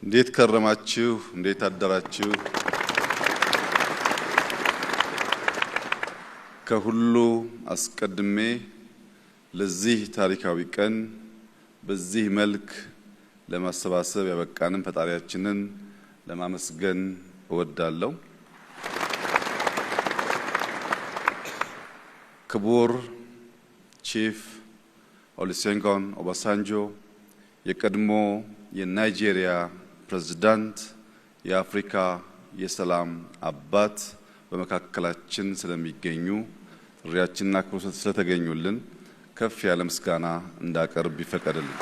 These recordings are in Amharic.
እንዴት ከረማችሁ? እንዴት አደራችሁ? ከሁሉ አስቀድሜ ለዚህ ታሪካዊ ቀን በዚህ መልክ ለማሰባሰብ ያበቃንን ፈጣሪያችንን ለማመስገን እወዳለሁ። ክቡር ቺፍ ኦሉሴጉን ኦባሳንጆ የቀድሞ የናይጄሪያ ፕሬዝዳንት የአፍሪካ የሰላም አባት በመካከላችን ስለሚገኙ ጥሪያችንና አክብሮት ስለተገኙልን ከፍ ያለ ምስጋና እንዳቀርብ ይፈቀድልኝ።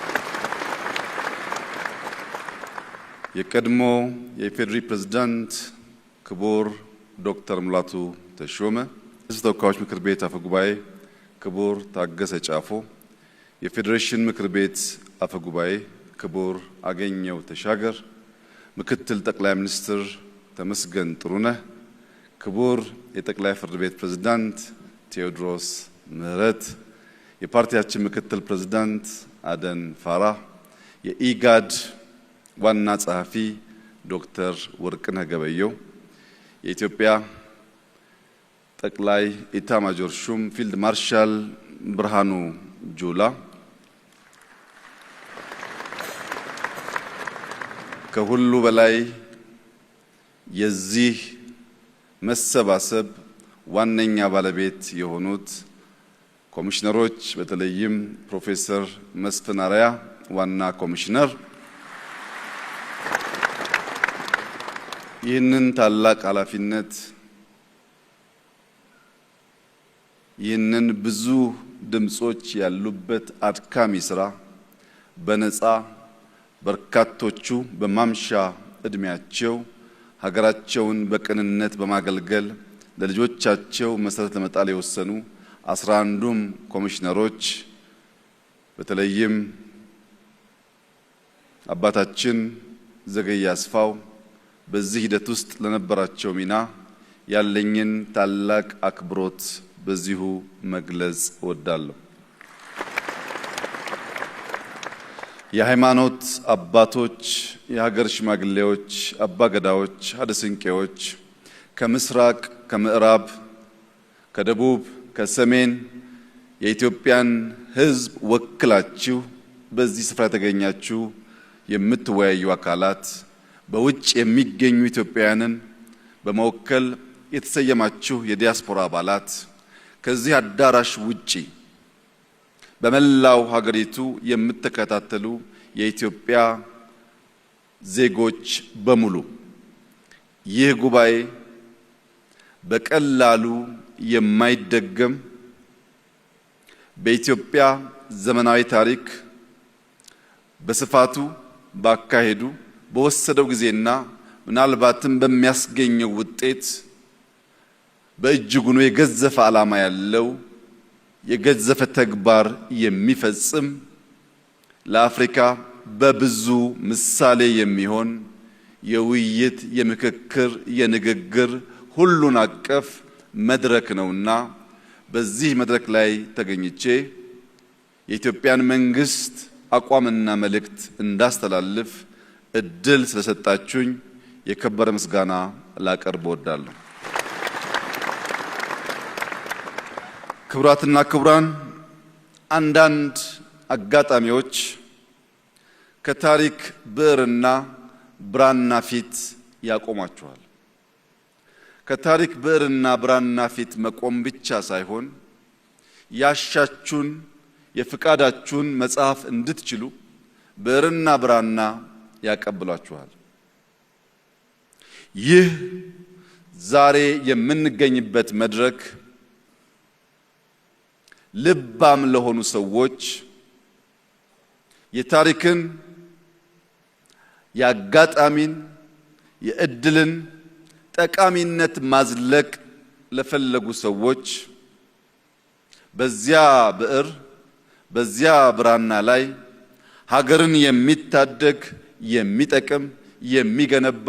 የቀድሞ የኢፌዴሪ ፕሬዝዳንት ክቡር ዶክተር ሙላቱ ተሾመ፣ የሕዝብ ተወካዮች ምክር ቤት አፈ ጉባኤ ክቡር ታገሰ ጫፎ፣ የፌዴሬሽን ምክር ቤት አፈ ጉባኤ ክቡር አገኘው ተሻገር፣ ምክትል ጠቅላይ ሚኒስትር ተመስገን ጥሩነህ፣ ክቡር የጠቅላይ ፍርድ ቤት ፕሬዝዳንት ቴዎድሮስ ምህረት፣ የፓርቲያችን ምክትል ፕሬዝዳንት አደን ፋራህ፣ የኢጋድ ዋና ጸሐፊ ዶክተር ወርቅነህ ገበየሁ፣ የኢትዮጵያ ጠቅላይ ኢታማጆር ሹም ፊልድ ማርሻል ብርሃኑ ጁላ፣ ከሁሉ በላይ የዚህ መሰባሰብ ዋነኛ ባለቤት የሆኑት ኮሚሽነሮች በተለይም ፕሮፌሰር መስፍን አርአያ ዋና ኮሚሽነር ይህንን ታላቅ ኃላፊነት ይህንን ብዙ ድምጾች ያሉበት አድካሚ ስራ በነፃ በርካቶቹ በማምሻ እድሜያቸው ሀገራቸውን በቅንነት በማገልገል ለልጆቻቸው መሰረት ለመጣል የወሰኑ 11ዱም ኮሚሽነሮች በተለይም አባታችን ዘገየ አስፋው በዚህ ሂደት ውስጥ ለነበራቸው ሚና ያለኝን ታላቅ አክብሮት በዚሁ መግለጽ እወዳለሁ። የሃይማኖት አባቶች፣ የሀገር ሽማግሌዎች፣ አባገዳዎች፣ ሀደስንቄዎች ከምስራቅ፣ ከምዕራብ፣ ከደቡብ፣ ከሰሜን የኢትዮጵያን ሕዝብ ወክላችሁ በዚህ ስፍራ የተገኛችሁ የምትወያዩ አካላት፣ በውጭ የሚገኙ ኢትዮጵያውያንን በመወከል የተሰየማችሁ የዲያስፖራ አባላት፣ ከዚህ አዳራሽ ውጪ በመላው ሀገሪቱ የምትከታተሉ የኢትዮጵያ ዜጎች በሙሉ ይህ ጉባኤ በቀላሉ የማይደገም በኢትዮጵያ ዘመናዊ ታሪክ በስፋቱ ባካሄዱ በወሰደው ጊዜና ምናልባትም በሚያስገኘው ውጤት በእጅጉኑ የገዘፈ ዓላማ ያለው የገዘፈ ተግባር የሚፈጽም ለአፍሪካ በብዙ ምሳሌ የሚሆን የውይይት፣ የምክክር፣ የንግግር ሁሉን አቀፍ መድረክ ነውና በዚህ መድረክ ላይ ተገኝቼ የኢትዮጵያን መንግስት አቋምና መልእክት እንዳስተላልፍ እድል ስለሰጣችሁኝ የከበረ ምስጋና ላቀርብ እወዳለሁ። ክቡራትና ክቡራን፣ አንዳንድ አጋጣሚዎች ከታሪክ ብዕርና ብራና ፊት ያቆማችኋል። ከታሪክ ብዕርና ብራና ፊት መቆም ብቻ ሳይሆን ያሻችሁን የፍቃዳችሁን መጽሐፍ እንድትችሉ ብዕርና ብራና ያቀብሏችኋል። ይህ ዛሬ የምንገኝበት መድረክ ልባም ለሆኑ ሰዎች የታሪክን፣ የአጋጣሚን፣ የእድልን ጠቃሚነት ማዝለቅ ለፈለጉ ሰዎች በዚያ ብዕር በዚያ ብራና ላይ ሀገርን የሚታደግ የሚጠቅም የሚገነባ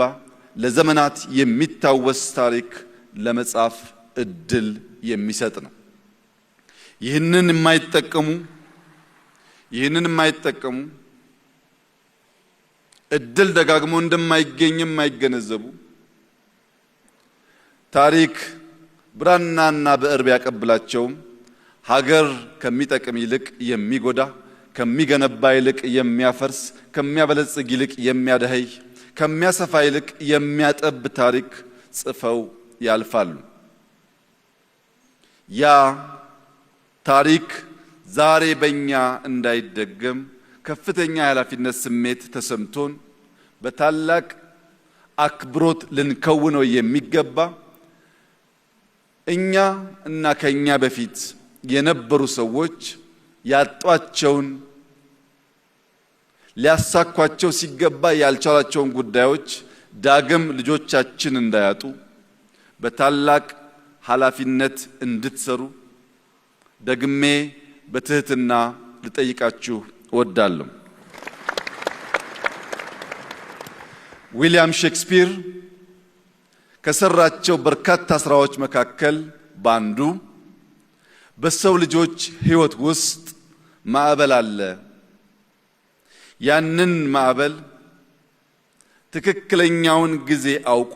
ለዘመናት የሚታወስ ታሪክ ለመጻፍ እድል የሚሰጥ ነው። ይህንን የማይጠቀሙ እድል ደጋግሞ እንደማይገኝም የማይገነዘቡ ታሪክ ብራናና ብዕር ቢያቀብላቸውም ሀገር ከሚጠቅም ይልቅ የሚጎዳ ከሚገነባ ይልቅ የሚያፈርስ ከሚያበለጽግ ይልቅ የሚያደህይ ከሚያሰፋ ይልቅ የሚያጠብ ታሪክ ጽፈው ያልፋሉ። ያ ታሪክ ዛሬ በእኛ እንዳይደገም ከፍተኛ የኃላፊነት ስሜት ተሰምቶን በታላቅ አክብሮት ልንከውነው የሚገባ እኛ እና ከኛ በፊት የነበሩ ሰዎች ያጧቸውን ሊያሳኳቸው ሲገባ ያልቻላቸውን ጉዳዮች ዳግም ልጆቻችን እንዳያጡ በታላቅ ኃላፊነት እንድትሰሩ ደግሜ በትህትና ልጠይቃችሁ እወዳለሁ። ዊሊያም ሼክስፒር ከሰራቸው በርካታ ስራዎች መካከል ባንዱ በሰው ልጆች ሕይወት ውስጥ ማዕበል አለ። ያንን ማዕበል ትክክለኛውን ጊዜ አውቆ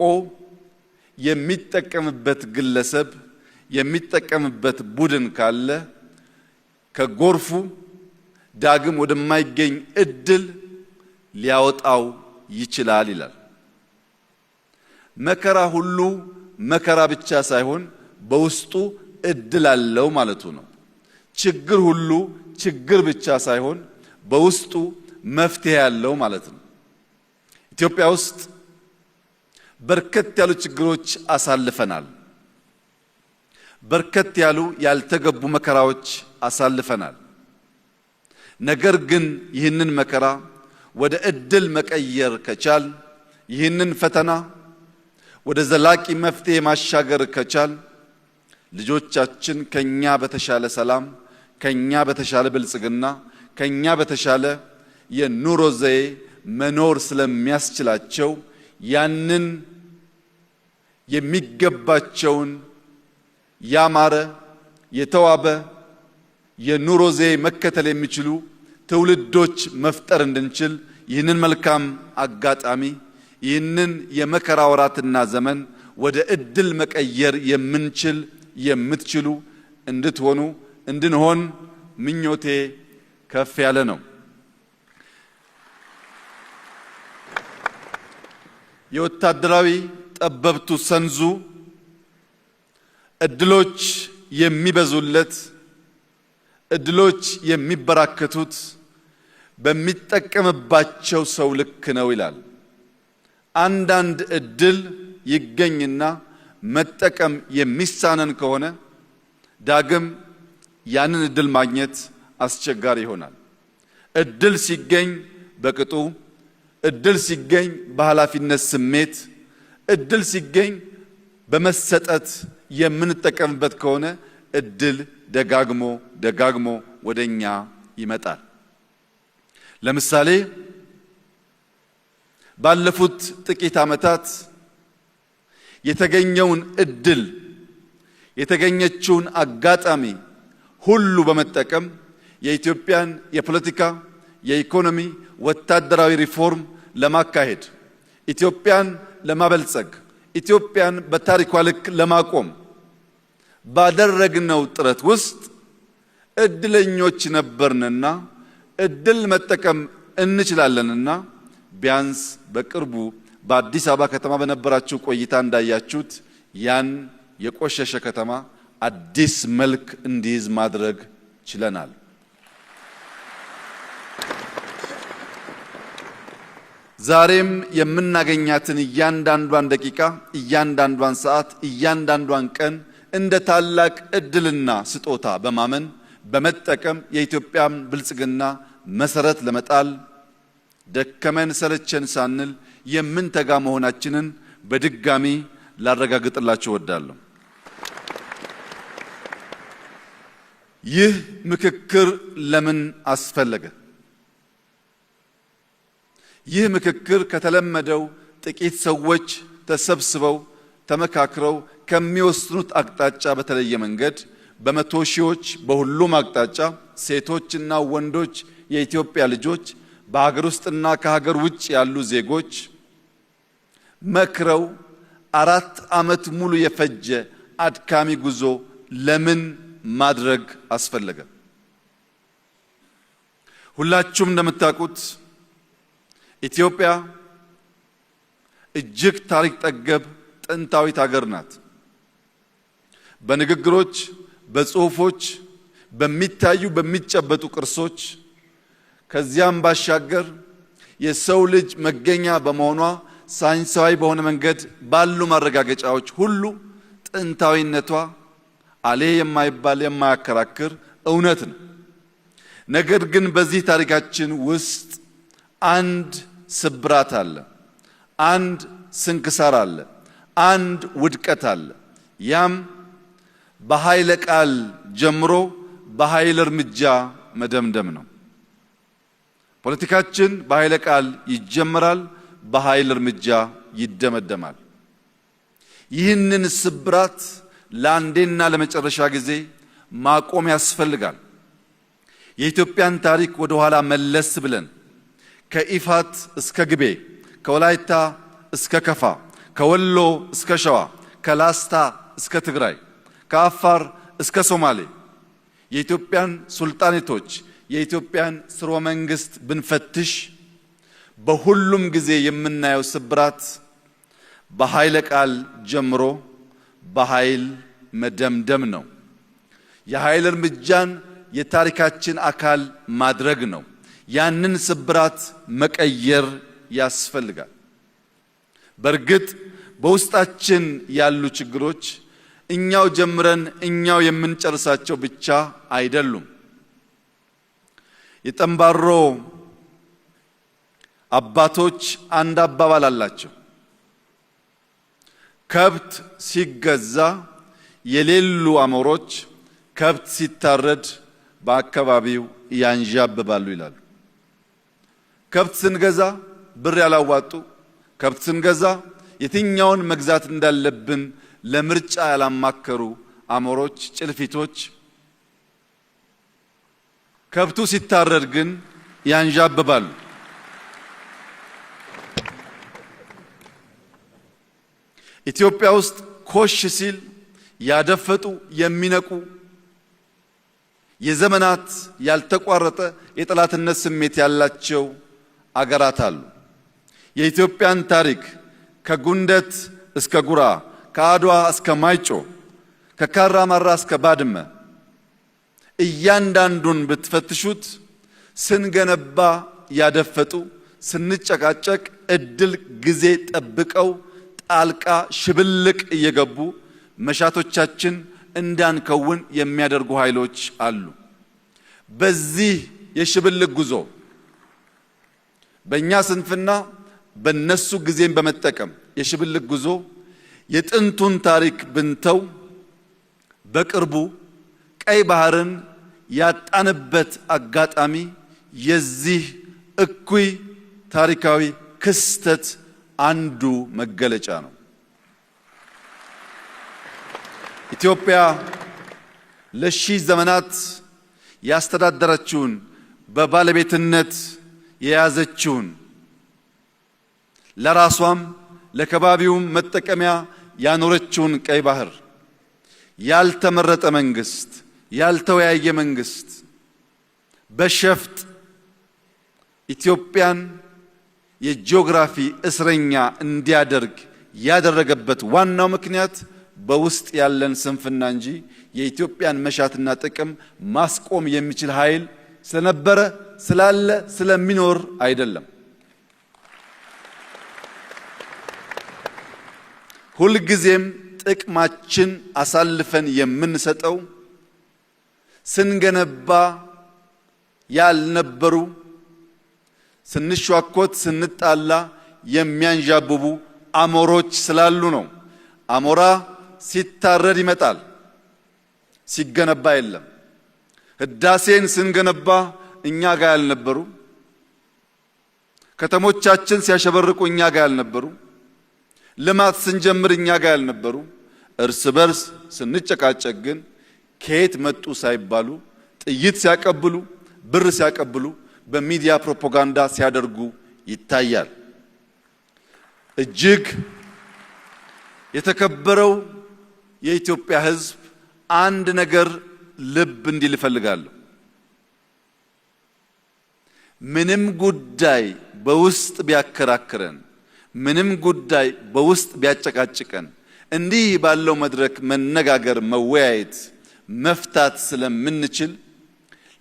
የሚጠቀምበት ግለሰብ የሚጠቀምበት ቡድን ካለ ከጎርፉ ዳግም ወደማይገኝ እድል ሊያወጣው ይችላል ይላል። መከራ ሁሉ መከራ ብቻ ሳይሆን በውስጡ እድል አለው ማለቱ ነው። ችግር ሁሉ ችግር ብቻ ሳይሆን በውስጡ መፍትሄ ያለው ማለት ነው። ኢትዮጵያ ውስጥ በርከት ያሉ ችግሮች አሳልፈናል። በርከት ያሉ ያልተገቡ መከራዎች አሳልፈናል። ነገር ግን ይህንን መከራ ወደ እድል መቀየር ከቻል ይህንን ፈተና ወደ ዘላቂ መፍትሄ ማሻገር ከቻል ልጆቻችን ከኛ በተሻለ ሰላም ከኛ በተሻለ ብልጽግና ከኛ በተሻለ የኑሮ ዘዬ መኖር ስለሚያስችላቸው ያንን የሚገባቸውን ያማረ የተዋበ የኑሮ ዘዬ መከተል የሚችሉ ትውልዶች መፍጠር እንድንችል ይህንን መልካም አጋጣሚ ይህንን የመከራ ወራትና ዘመን ወደ እድል መቀየር የምንችል የምትችሉ እንድትሆኑ እንድንሆን ምኞቴ ከፍ ያለ ነው። የወታደራዊ ጠበብቱ ሰንዙ እድሎች የሚበዙለት እድሎች የሚበራከቱት በሚጠቀምባቸው ሰው ልክ ነው ይላል። አንዳንድ እድል ይገኝና መጠቀም የሚሳነን ከሆነ ዳግም ያንን እድል ማግኘት አስቸጋሪ ይሆናል። እድል ሲገኝ በቅጡ፣ እድል ሲገኝ በኃላፊነት ስሜት፣ እድል ሲገኝ በመሰጠት የምንጠቀምበት ከሆነ እድል ደጋግሞ ወደኛ ይመጣል። ለምሳሌ ባለፉት ጥቂት ዓመታት የተገኘውን እድል የተገኘችውን አጋጣሚ ሁሉ በመጠቀም የኢትዮጵያን የፖለቲካ፣ የኢኮኖሚ፣ ወታደራዊ ሪፎርም ለማካሄድ ኢትዮጵያን ለማበልጸግ ኢትዮጵያን በታሪኳ ልክ ለማቆም ባደረግነው ጥረት ውስጥ እድለኞች ነበርንና እድል መጠቀም እንችላለንና ቢያንስ በቅርቡ በአዲስ አበባ ከተማ በነበራችሁ ቆይታ እንዳያችሁት ያን የቆሸሸ ከተማ አዲስ መልክ እንዲይዝ ማድረግ ችለናል። ዛሬም የምናገኛትን እያንዳንዷን ደቂቃ፣ እያንዳንዷን ሰዓት፣ እያንዳንዷን ቀን እንደ ታላቅ እድልና ስጦታ በማመን በመጠቀም የኢትዮጵያን ብልጽግና መሰረት ለመጣል ደከመን ሰለቸን ሳንል የምንተጋ መሆናችንን በድጋሚ ላረጋግጥላችሁ እወዳለሁ። ይህ ምክክር ለምን አስፈለገ? ይህ ምክክር ከተለመደው ጥቂት ሰዎች ተሰብስበው ተመካክረው ከሚወስኑት አቅጣጫ በተለየ መንገድ በመቶ ሺዎች በሁሉም አቅጣጫ ሴቶችና ወንዶች የኢትዮጵያ ልጆች በሀገር ውስጥና ከሀገር ውጭ ያሉ ዜጎች መክረው 4 ዓመት ሙሉ የፈጀ አድካሚ ጉዞ ለምን ማድረግ አስፈለገ? ሁላችሁም እንደምታውቁት ኢትዮጵያ እጅግ ታሪክ ጠገብ ጥንታዊት ሀገር ናት። በንግግሮች፣ በጽሁፎች፣ በሚታዩ በሚጨበጡ ቅርሶች ከዚያም ባሻገር የሰው ልጅ መገኛ በመሆኗ ሳይንሳዊ በሆነ መንገድ ባሉ ማረጋገጫዎች ሁሉ ጥንታዊነቷ አሌ የማይባል የማያከራክር እውነት ነው። ነገር ግን በዚህ ታሪካችን ውስጥ አንድ ስብራት አለ፣ አንድ ስንክሳር አለ፣ አንድ ውድቀት አለ። ያም በኃይለ ቃል ጀምሮ በኃይል እርምጃ መደምደም ነው። ፖለቲካችን በኃይለ ቃል ይጀምራል፣ በኃይል እርምጃ ይደመደማል። ይህንን ስብራት ለአንዴና ለመጨረሻ ጊዜ ማቆም ያስፈልጋል። የኢትዮጵያን ታሪክ ወደ ኋላ መለስ ብለን ከኢፋት እስከ ግቤ፣ ከወላይታ እስከ ከፋ፣ ከወሎ እስከ ሸዋ፣ ከላስታ እስከ ትግራይ፣ ከአፋር እስከ ሶማሌ የኢትዮጵያን ሱልጣኔቶች የኢትዮጵያን ስርወ መንግስት ብንፈትሽ በሁሉም ጊዜ የምናየው ስብራት በኃይለ ቃል ጀምሮ በኃይል መደምደም ነው። የኃይል እርምጃን የታሪካችን አካል ማድረግ ነው። ያንን ስብራት መቀየር ያስፈልጋል። በእርግጥ በውስጣችን ያሉ ችግሮች እኛው ጀምረን እኛው የምንጨርሳቸው ብቻ አይደሉም። የጠንባሮ አባቶች አንድ አባባል አላቸው። ከብት ሲገዛ የሌሉ አሞሮች ከብት ሲታረድ በአካባቢው ያንዣብባሉ ይላሉ። ከብት ስንገዛ ብር ያላዋጡ፣ ከብት ስንገዛ የትኛውን መግዛት እንዳለብን ለምርጫ ያላማከሩ አሞሮች፣ ጭልፊቶች ከብቱ ሲታረድ ግን ያንዣብባሉ። ኢትዮጵያ ውስጥ ኮሽ ሲል ያደፈጡ የሚነቁ የዘመናት ያልተቋረጠ የጠላትነት ስሜት ያላቸው አገራት አሉ። የኢትዮጵያን ታሪክ ከጉንደት እስከ ጉራ፣ ከአድዋ እስከ ማይጮ፣ ከካራማራ እስከ ባድመ እያንዳንዱን ብትፈትሹት ስንገነባ ያደፈጡ፣ ስንጨቃጨቅ እድል ጊዜ ጠብቀው ጣልቃ ሽብልቅ እየገቡ መሻቶቻችን እንዳንከውን የሚያደርጉ ኃይሎች አሉ። በዚህ የሽብልቅ ጉዞ በእኛ ስንፍና በነሱ ጊዜን በመጠቀም የሽብልቅ ጉዞ የጥንቱን ታሪክ ብንተው በቅርቡ ቀይ ባህርን ያጣንበት አጋጣሚ የዚህ እኩይ ታሪካዊ ክስተት አንዱ መገለጫ ነው። ኢትዮጵያ ለሺህ ዘመናት ያስተዳደረችውን በባለቤትነት የያዘችውን ለራሷም ለከባቢውም መጠቀሚያ ያኖረችውን ቀይ ባህር ያልተመረጠ መንግስት፣ ያልተወያየ መንግስት በሸፍጥ ኢትዮጵያን የጂኦግራፊ እስረኛ እንዲያደርግ ያደረገበት ዋናው ምክንያት በውስጥ ያለን ስንፍና እንጂ የኢትዮጵያን መሻትና ጥቅም ማስቆም የሚችል ኃይል ስለነበረ ስላለ ስለሚኖር አይደለም። ሁልጊዜም ጥቅማችን አሳልፈን የምንሰጠው ስንገነባ ያልነበሩ ስንሿኮት ስንጣላ የሚያንዣብቡ አሞሮች ስላሉ ነው። አሞራ ሲታረድ ይመጣል፣ ሲገነባ የለም። ህዳሴን ስንገነባ እኛ ጋር ያልነበሩ፣ ከተሞቻችን ሲያሸበርቁ እኛ ጋር ያልነበሩ፣ ልማት ስንጀምር እኛ ጋር ያልነበሩ፣ እርስ በርስ ስንጨቃጨቅ ግን ከየት መጡ ሳይባሉ ጥይት ሲያቀብሉ፣ ብር ሲያቀብሉ፣ በሚዲያ ፕሮፓጋንዳ ሲያደርጉ ይታያል። እጅግ የተከበረው የኢትዮጵያ ሕዝብ አንድ ነገር ልብ እንዲል እፈልጋለሁ። ምንም ጉዳይ በውስጥ ቢያከራክረን፣ ምንም ጉዳይ በውስጥ ቢያጨቃጭቀን፣ እንዲህ ባለው መድረክ መነጋገር፣ መወያየት፣ መፍታት ስለምንችል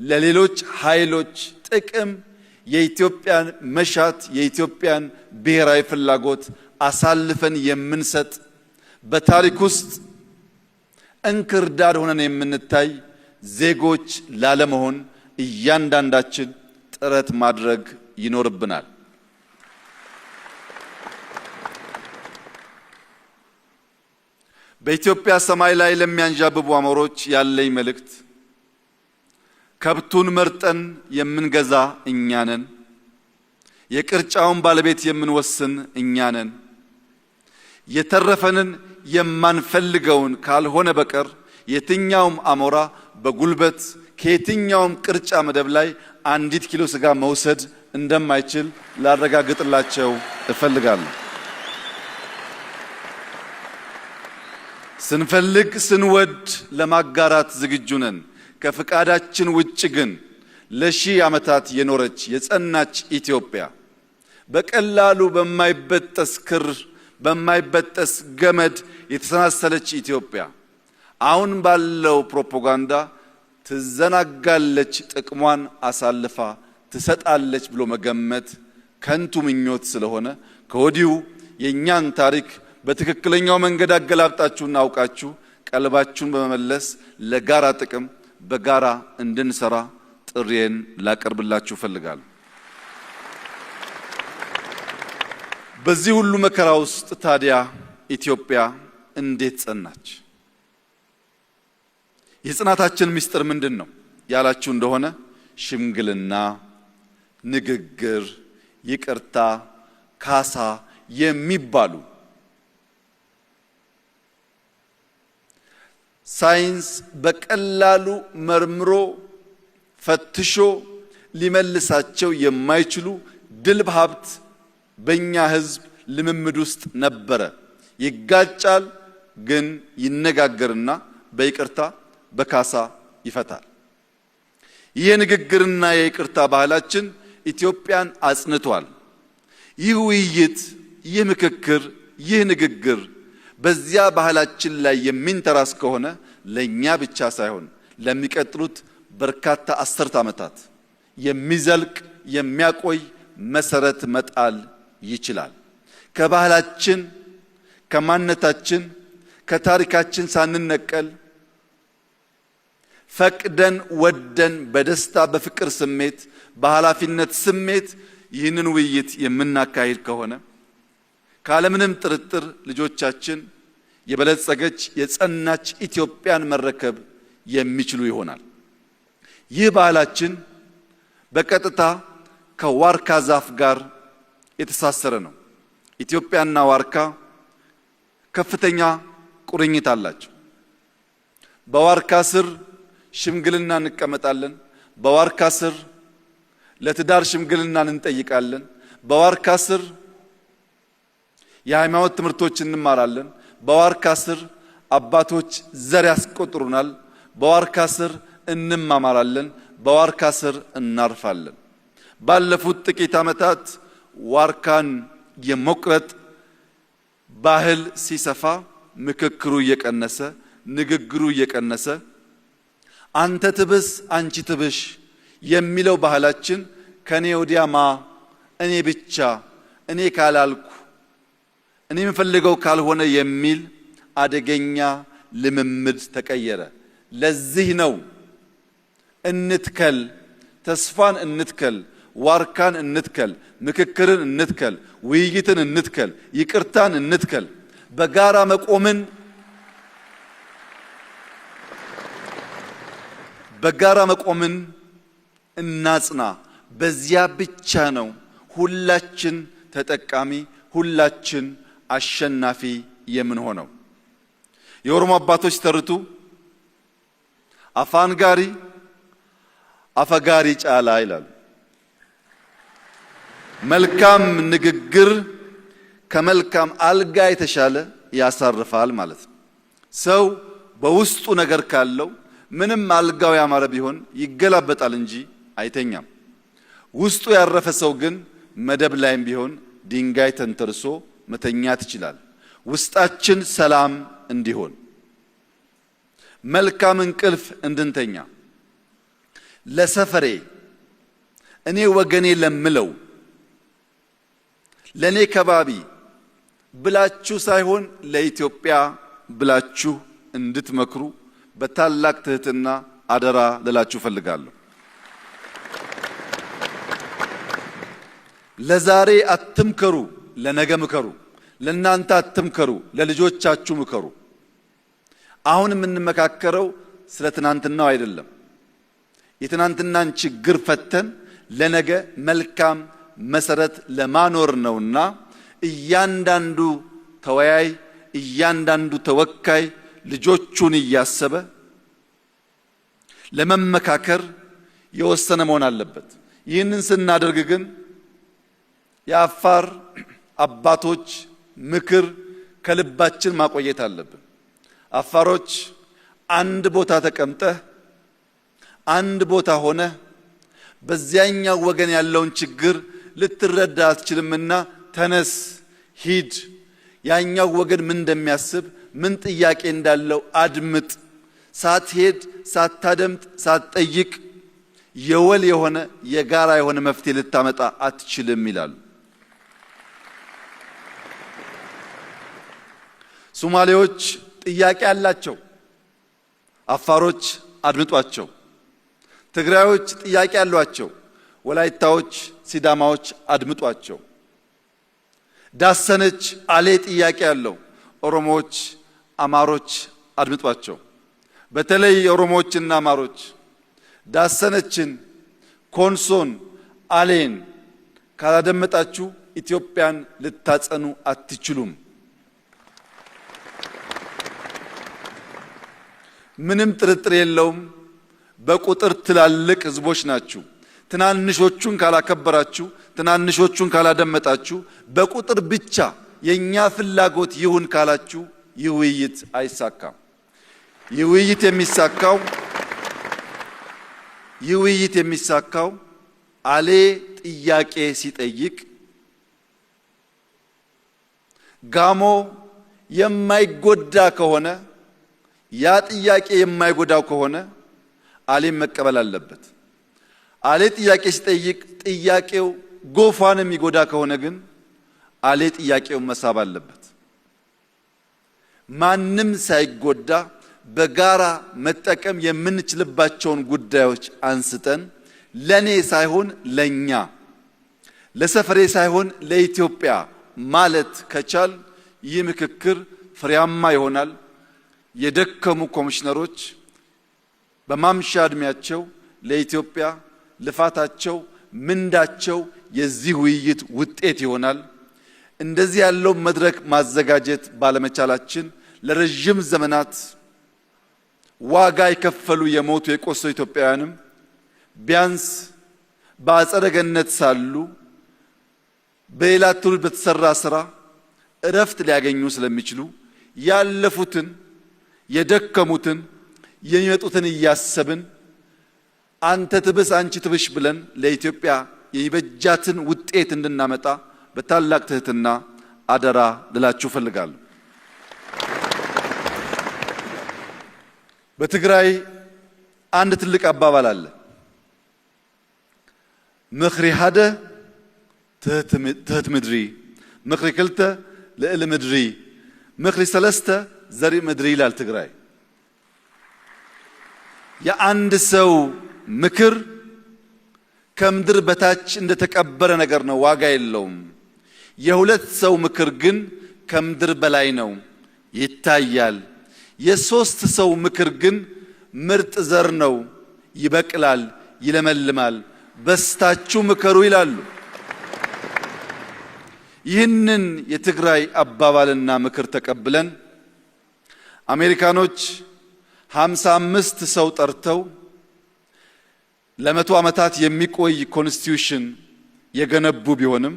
ለሌሎች ኃይሎች ጥቅም የኢትዮጵያን መሻት፣ የኢትዮጵያን ብሔራዊ ፍላጎት አሳልፈን የምንሰጥ፣ በታሪክ ውስጥ እንክርዳድ ሆነን የምንታይ ዜጎች ላለመሆን እያንዳንዳችን ጥረት ማድረግ ይኖርብናል። በኢትዮጵያ ሰማይ ላይ ለሚያንዣብቡ አሞሮች ያለኝ መልእክት ከብቱን መርጠን የምንገዛ እኛ ነን። የቅርጫውን ባለቤት የምንወስን እኛ ነን። የተረፈንን የማንፈልገውን ካልሆነ በቀር የትኛውም አሞራ በጉልበት ከየትኛውም ቅርጫ መደብ ላይ አንዲት ኪሎ ስጋ መውሰድ እንደማይችል ላረጋግጥላቸው እፈልጋለሁ። ስንፈልግ ስንወድ ለማጋራት ዝግጁ ነን። ከፍቃዳችን ውጭ ግን ለሺህ ዓመታት የኖረች የጸናች ኢትዮጵያ፣ በቀላሉ በማይበጠስ ክር በማይበጠስ ገመድ የተሰናሰለች ኢትዮጵያ አሁን ባለው ፕሮፓጋንዳ ትዘናጋለች፣ ጥቅሟን አሳልፋ ትሰጣለች ብሎ መገመት ከንቱ ምኞት ስለሆነ ከወዲሁ የእኛን ታሪክ በትክክለኛው መንገድ አገላብጣችሁና አውቃችሁ ቀልባችሁን በመመለስ ለጋራ ጥቅም በጋራ እንድንሰራ ጥሪዬን ላቀርብላችሁ እፈልጋለሁ። በዚህ ሁሉ መከራ ውስጥ ታዲያ ኢትዮጵያ እንዴት ጸናች? የጽናታችን ምስጢር ምንድን ነው ያላችሁ እንደሆነ ሽምግልና፣ ንግግር፣ ይቅርታ፣ ካሳ የሚባሉ ሳይንስ በቀላሉ መርምሮ ፈትሾ ሊመልሳቸው የማይችሉ ድልብ ሀብት በእኛ ሕዝብ ልምምድ ውስጥ ነበረ። ይጋጫል፣ ግን ይነጋገርና በይቅርታ በካሳ ይፈታል። ይህ ንግግርና የይቅርታ ባህላችን ኢትዮጵያን አጽንቷል። ይህ ውይይት፣ ይህ ምክክር፣ ይህ ንግግር በዚያ ባህላችን ላይ የሚንተራስ ከሆነ ለኛ ብቻ ሳይሆን ለሚቀጥሉት በርካታ አስርት ዓመታት የሚዘልቅ የሚያቆይ መሰረት መጣል ይችላል። ከባህላችን፣ ከማንነታችን፣ ከታሪካችን ሳንነቀል ፈቅደን ወደን በደስታ በፍቅር ስሜት በኃላፊነት ስሜት ይህንን ውይይት የምናካሂድ ከሆነ ካለምንም ጥርጥር ልጆቻችን የበለጸገች የጸናች ኢትዮጵያን መረከብ የሚችሉ ይሆናል። ይህ ባህላችን በቀጥታ ከዋርካ ዛፍ ጋር የተሳሰረ ነው። ኢትዮጵያና ዋርካ ከፍተኛ ቁርኝት አላቸው። በዋርካ ስር ሽምግልና እንቀመጣለን። በዋርካ ስር ለትዳር ሽምግልናን እንጠይቃለን። በዋርካ ስር የሃይማኖት ትምህርቶች እንማራለን። በዋርካ ስር አባቶች ዘር ያስቆጥሩናል። በዋርካ ስር እንማማራለን። በዋርካ ስር እናርፋለን። ባለፉት ጥቂት ዓመታት ዋርካን የመቁረጥ ባህል ሲሰፋ ምክክሩ እየቀነሰ ንግግሩ እየቀነሰ አንተ ትብስ አንቺ ትብሽ የሚለው ባህላችን ከኔ ወዲያማ እኔ ብቻ እኔ ካላልኩ እኔ የምፈልገው ካልሆነ የሚል አደገኛ ልምምድ ተቀየረ። ለዚህ ነው እንትከል፣ ተስፋን እንትከል፣ ዋርካን እንትከል፣ ምክክርን እንትከል፣ ውይይትን እንትከል፣ ይቅርታን እንትከል፣ በጋራ መቆምን በጋራ መቆምን እናጽና። በዚያ ብቻ ነው ሁላችን ተጠቃሚ፣ ሁላችን አሸናፊ የምንሆነው። የኦሮሞ አባቶች ተርቱ አፋን ጋሪ አፈጋሪ ጫላ ይላል። መልካም ንግግር ከመልካም አልጋ የተሻለ ያሳርፋል ማለት ነው። ሰው በውስጡ ነገር ካለው ምንም አልጋው ያማረ ቢሆን ይገላበጣል እንጂ አይተኛም። ውስጡ ያረፈ ሰው ግን መደብ ላይም ቢሆን ድንጋይ ተንተርሶ መተኛት ይችላል። ውስጣችን ሰላም እንዲሆን መልካም እንቅልፍ እንድንተኛ ለሰፈሬ እኔ ወገኔ ለምለው ለኔ ከባቢ ብላችሁ ሳይሆን ለኢትዮጵያ ብላችሁ እንድትመክሩ በታላቅ ትህትና አደራ ልላችሁ ፈልጋለሁ። ለዛሬ አትምከሩ፣ ለነገ ምከሩ። ለናንተ አትምከሩ፣ ለልጆቻችሁ ምከሩ። አሁን የምንመካከረው ስለ ትናንትናው አይደለም። የትናንትናን ችግር ፈተን ለነገ መልካም መሰረት ለማኖር ነውና እያንዳንዱ ተወያይ፣ እያንዳንዱ ተወካይ ልጆቹን እያሰበ ለመመካከር የወሰነ መሆን አለበት። ይህንን ስናደርግ ግን የአፋር አባቶች ምክር ከልባችን ማቆየት አለብን። አፋሮች አንድ ቦታ ተቀምጠህ አንድ ቦታ ሆነ በዚያኛው ወገን ያለውን ችግር ልትረዳ አትችልምና ተነስ፣ ሂድ፣ ያኛው ወገን ምን እንደሚያስብ ምን ጥያቄ እንዳለው አድምጥ። ሳትሄድ ሳታደምጥ ሳትጠይቅ የወል የሆነ የጋራ የሆነ መፍትሄ ልታመጣ አትችልም ይላሉ። ሶማሌዎች ጥያቄ አላቸው፣ አፋሮች አድምጧቸው። ትግራዮች ጥያቄ አሏቸው፣ ወላይታዎች ሲዳማዎች አድምጧቸው። ዳሰነች አሌ ጥያቄ ያለው፣ ኦሮሞዎች አማሮች አድምጧቸው። በተለይ ኦሮሞዎችና አማሮች ዳሰነችን፣ ኮንሶን፣ አሌን ካላደመጣችሁ ኢትዮጵያን ልታጸኑ አትችሉም። ምንም ጥርጥር የለውም። በቁጥር ትላልቅ ህዝቦች ናችሁ። ትናንሾቹን ካላከበራችሁ፣ ትናንሾቹን ካላደመጣችሁ፣ በቁጥር ብቻ የኛ ፍላጎት ይሁን ካላችሁ ይህ ውይይት አይሳካም። ይህ ውይይት የሚሳካው አሌ ጥያቄ ሲጠይቅ ጋሞ የማይጎዳ ከሆነ ያ ጥያቄ የማይጎዳው ከሆነ አሌም መቀበል አለበት። አሌ ጥያቄ ሲጠይቅ ጥያቄው ጎፋን የሚጎዳ ከሆነ ግን አሌ ጥያቄውን መሳብ አለበት። ማንም ሳይጎዳ በጋራ መጠቀም የምንችልባቸውን ጉዳዮች አንስተን ለኔ ሳይሆን ለኛ፣ ለሰፈሬ ሳይሆን ለኢትዮጵያ ማለት ከቻል ይህ ምክክር ፍሬያማ ይሆናል። የደከሙ ኮሚሽነሮች በማምሻ እድሜያቸው ለኢትዮጵያ ልፋታቸው ምንዳቸው የዚህ ውይይት ውጤት ይሆናል። እንደዚህ ያለው መድረክ ማዘጋጀት ባለመቻላችን ለረጅም ዘመናት ዋጋ የከፈሉ የሞቱ የቆሰሉ ኢትዮጵያውያንም ቢያንስ በአጸደ ገነት ሳሉ በሌላ ትውልድ በተሰራ ስራ እረፍት ሊያገኙ ስለሚችሉ ያለፉትን የደከሙትን የሚመጡትን እያሰብን አንተ ትብስ አንቺ ትብሽ ብለን ለኢትዮጵያ የበጃትን ውጤት እንድናመጣ በታላቅ ትህትና አደራ ልላችሁ ፈልጋለሁ። በትግራይ አንድ ትልቅ አባባል አለ። ምኽሪ ሓደ ትህት ምድሪ፣ ምኽሪ ክልተ ልዕሊ ምድሪ፣ ምኽሪ ሰለስተ ዘሪ ምድሪ ይላል ትግራይ። የአንድ ሰው ምክር ከምድር በታች እንደተቀበረ ነገር ነው፣ ዋጋ የለውም። የሁለት ሰው ምክር ግን ከምድር በላይ ነው፣ ይታያል። የሶስት ሰው ምክር ግን ምርጥ ዘር ነው፣ ይበቅላል፣ ይለመልማል፣ በስታችሁ ምከሩ ይላሉ። ይህንን የትግራይ አባባልና ምክር ተቀብለን አሜሪካኖች 55 ሰው ጠርተው ለ100 ዓመታት የሚቆይ ኮንስቲቲዩሽን የገነቡ ቢሆንም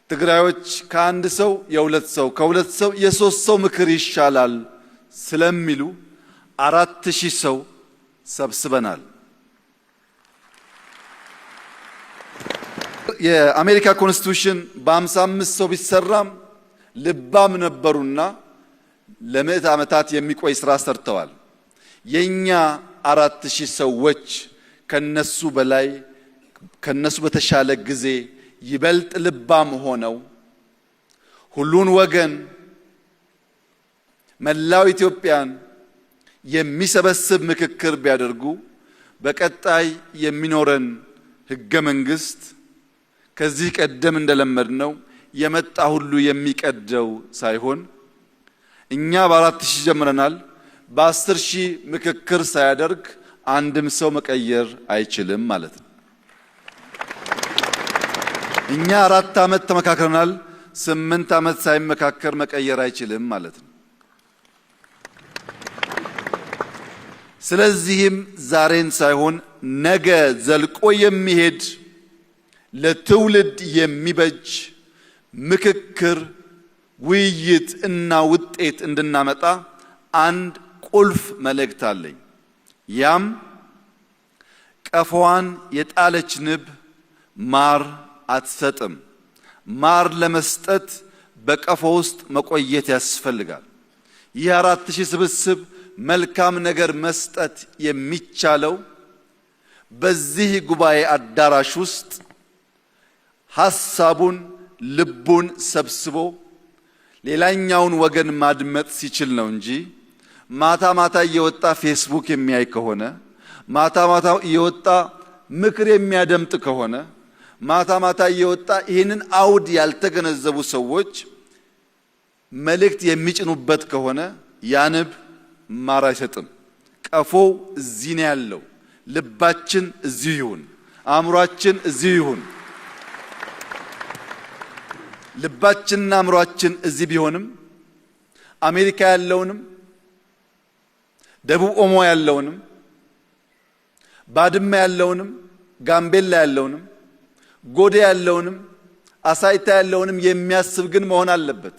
ትግራዮች ከአንድ ሰው የሁለት ሰው ከሁለት ሰው የሶስት ሰው ምክር ይሻላል ስለሚሉ 4000 ሰው ሰብስበናል። የአሜሪካ ኮንስቲቲዩሽን በ55 ሰው ቢሰራም ልባም ነበሩና ለ100 ዓመታት የሚቆይ ስራ ሰርተዋል። የኛ 4000 ሰዎች ከነሱ በላይ ከነሱ በተሻለ ጊዜ ይበልጥ ልባም ሆነው ሁሉን ወገን መላው ኢትዮጵያን የሚሰበስብ ምክክር ቢያደርጉ በቀጣይ የሚኖረን ህገ መንግስት ከዚህ ቀደም እንደለመድነው የመጣ ሁሉ የሚቀደው ሳይሆን እኛ በ4000 ጀምረናል። በ10000 ምክክር ሳያደርግ አንድም ሰው መቀየር አይችልም ማለት ነው። እኛ 4 ዓመት ተመካክረናል። 8 ዓመት ሳይመካከር መቀየር አይችልም ማለት ነው። ስለዚህም ዛሬን ሳይሆን ነገ ዘልቆ የሚሄድ ለትውልድ የሚበጅ ምክክር፣ ውይይት እና ውጤት እንድናመጣ አንድ ቁልፍ መልእክት አለኝ። ያም ቀፎዋን የጣለች ንብ ማር አትሰጥም። ማር ለመስጠት በቀፎ ውስጥ መቆየት ያስፈልጋል። ይህ 4000 ስብስብ መልካም ነገር መስጠት የሚቻለው በዚህ ጉባኤ አዳራሽ ውስጥ ሐሳቡን ልቡን ሰብስቦ ሌላኛውን ወገን ማድመጥ ሲችል ነው እንጂ ማታ ማታ እየወጣ ፌስቡክ የሚያይ ከሆነ ማታ ማታ እየወጣ ምክር የሚያደምጥ ከሆነ ማታ ማታ እየወጣ ይህንን አውድ ያልተገነዘቡ ሰዎች መልእክት የሚጭኑበት ከሆነ ያንብ ማር አይሰጥም። ቀፎው እዚህ ነው ያለው። ልባችን እዚህ ይሁን፣ አእምሯችን እዚህ ይሁን። ልባችንና አእምሯችን እዚህ ቢሆንም አሜሪካ ያለውንም ደቡብ ኦሞ ያለውንም ባድመ ያለውንም ጋምቤላ ያለውንም ጎዴ ያለውንም አሳይታ ያለውንም የሚያስብ ግን መሆን አለበት።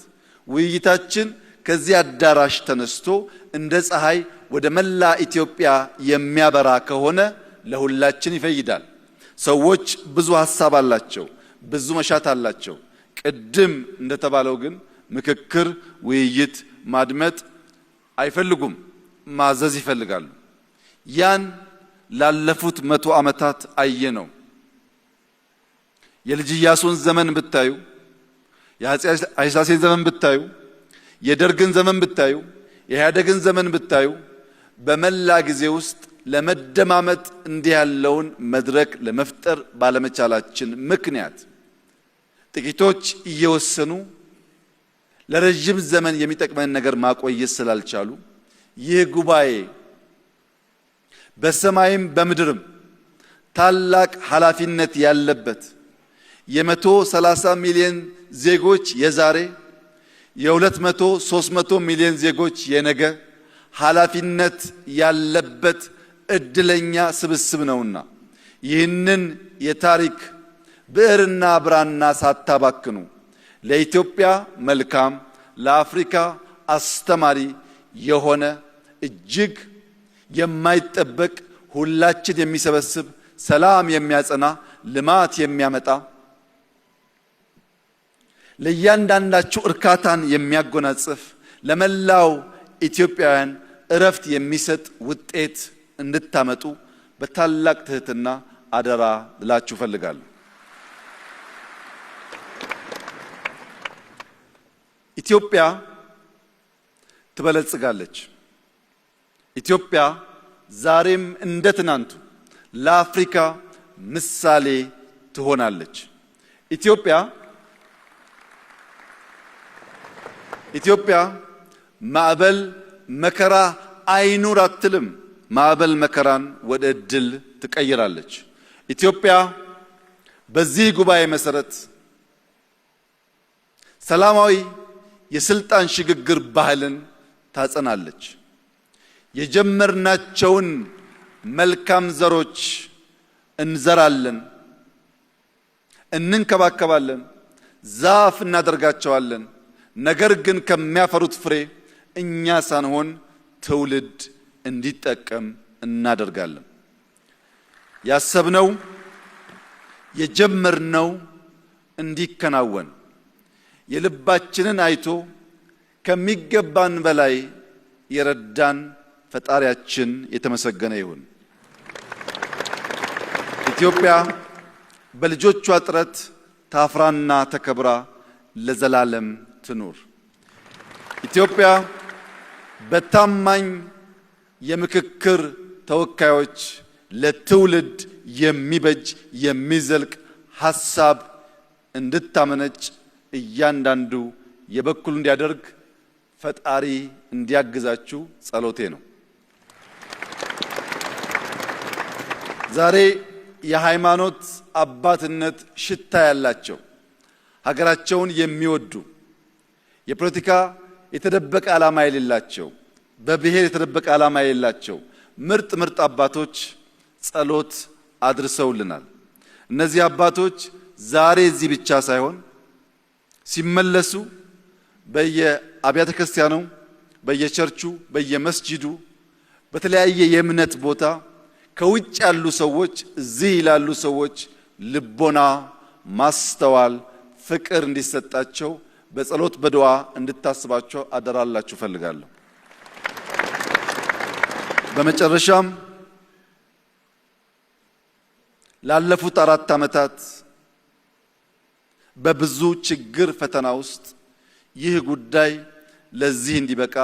ውይይታችን ከዚህ አዳራሽ ተነስቶ እንደ ፀሐይ ወደ መላ ኢትዮጵያ የሚያበራ ከሆነ ለሁላችን ይፈይዳል። ሰዎች ብዙ ሐሳብ አላቸው፣ ብዙ መሻት አላቸው። ቅድም እንደተባለው ግን ምክክር፣ ውይይት ማድመጥ አይፈልጉም፣ ማዘዝ ይፈልጋሉ። ያን ላለፉት 100 ዓመታት አየነው። የልጅ ኢያሱን ዘመን ብታዩ፣ የአፄ ኃይለ ሥላሴን ዘመን ብታዩ፣ የደርግን ዘመን ብታዩ፣ የኢህአዴግን ዘመን ብታዩ በመላ ጊዜ ውስጥ ለመደማመጥ እንዲህ ያለውን መድረክ ለመፍጠር ባለመቻላችን ምክንያት ጥቂቶች እየወሰኑ ለረጅም ዘመን የሚጠቅመን ነገር ማቆየት ስላልቻሉ ይህ ጉባኤ በሰማይም በምድርም ታላቅ ኃላፊነት ያለበት የ130 ሚሊዮን ዜጎች የዛሬ የ200 300 ሚሊዮን ዜጎች የነገ ኃላፊነት ያለበት እድለኛ ስብስብ ነውና ይህንን የታሪክ ብዕርና ብራና ሳታባክኑ ለኢትዮጵያ መልካም ለአፍሪካ አስተማሪ የሆነ እጅግ የማይጠበቅ ሁላችን የሚሰበስብ ሰላም የሚያጸና ልማት የሚያመጣ ለእያንዳንዳችሁ እርካታን የሚያጎናጽፍ ለመላው ኢትዮጵያውያን እረፍት የሚሰጥ ውጤት እንድታመጡ በታላቅ ትህትና አደራ ልላችሁ ፈልጋለሁ። ኢትዮጵያ ትበለጽጋለች። ኢትዮጵያ ዛሬም እንደ ትናንቱ ለአፍሪካ ምሳሌ ትሆናለች። ኢትዮጵያ ማዕበል መከራ አይኑር አትልም። ማዕበል መከራን ወደ ዕድል ትቀይራለች። ኢትዮጵያ በዚህ ጉባኤ መሰረት ሰላማዊ የስልጣን ሽግግር ባህልን ታጸናለች። የጀመርናቸውን መልካም ዘሮች እንዘራለን፣ እንንከባከባለን፣ ዛፍ እናደርጋቸዋለን። ነገር ግን ከሚያፈሩት ፍሬ እኛ ሳንሆን ትውልድ እንዲጠቀም እናደርጋለን። ያሰብነው የጀመርነው እንዲከናወን የልባችንን አይቶ ከሚገባን በላይ የረዳን ፈጣሪያችን የተመሰገነ ይሁን። ኢትዮጵያ በልጆቿ ጥረት ታፍራና ተከብራ ለዘላለም ትኑር። ኢትዮጵያ በታማኝ የምክክር ተወካዮች ለትውልድ የሚበጅ የሚዘልቅ ሐሳብ እንድታመነጭ እያንዳንዱ የበኩሉ እንዲያደርግ ፈጣሪ እንዲያግዛችሁ ጸሎቴ ነው። ዛሬ የሃይማኖት አባትነት ሽታ ያላቸው ሀገራቸውን የሚወዱ የፖለቲካ የተደበቀ ዓላማ የሌላቸው በብሔር የተደበቀ ዓላማ የሌላቸው ምርጥ አባቶች ጸሎት አድርሰውልናል። እነዚህ አባቶች ዛሬ እዚህ ብቻ ሳይሆን ሲመለሱ በየአብያተ ክርስቲያኑ፣ በየቸርቹ፣ በየመስጂዱ፣ በተለያየ የእምነት ቦታ ከውጭ ያሉ ሰዎች እዚህ ይላሉ ሰዎች ልቦና፣ ማስተዋል፣ ፍቅር እንዲሰጣቸው በጸሎት በዱዓ እንድታስባቸው አደራላችሁ ፈልጋለሁ። በመጨረሻም ላለፉት 4 ዓመታት በብዙ ችግር ፈተና ውስጥ ይህ ጉዳይ ለዚህ እንዲበቃ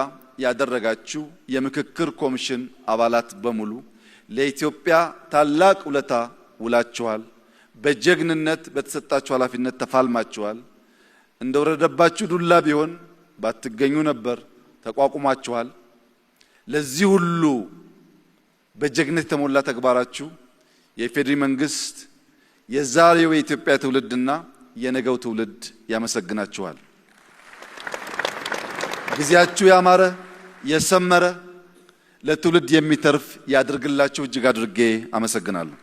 ያደረጋችሁ የምክክር ኮሚሽን አባላት በሙሉ ለኢትዮጵያ ታላቅ ውለታ ውላችኋል። በጀግንነት በተሰጣችሁ ኃላፊነት ተፋልማችኋል። እንደወረደባችሁ ዱላ ቢሆን ባትገኙ ነበር፣ ተቋቁማችኋል። ለዚህ ሁሉ በጀግንነት የተሞላ ተግባራችሁ የኢፌዴሪ መንግስት፣ የዛሬው የኢትዮጵያ ትውልድና የነገው ትውልድ ያመሰግናችኋል። ጊዜያችሁ ያማረ የሰመረ ለትውልድ የሚተርፍ ያድርግላችሁ። እጅግ አድርጌ አመሰግናለሁ።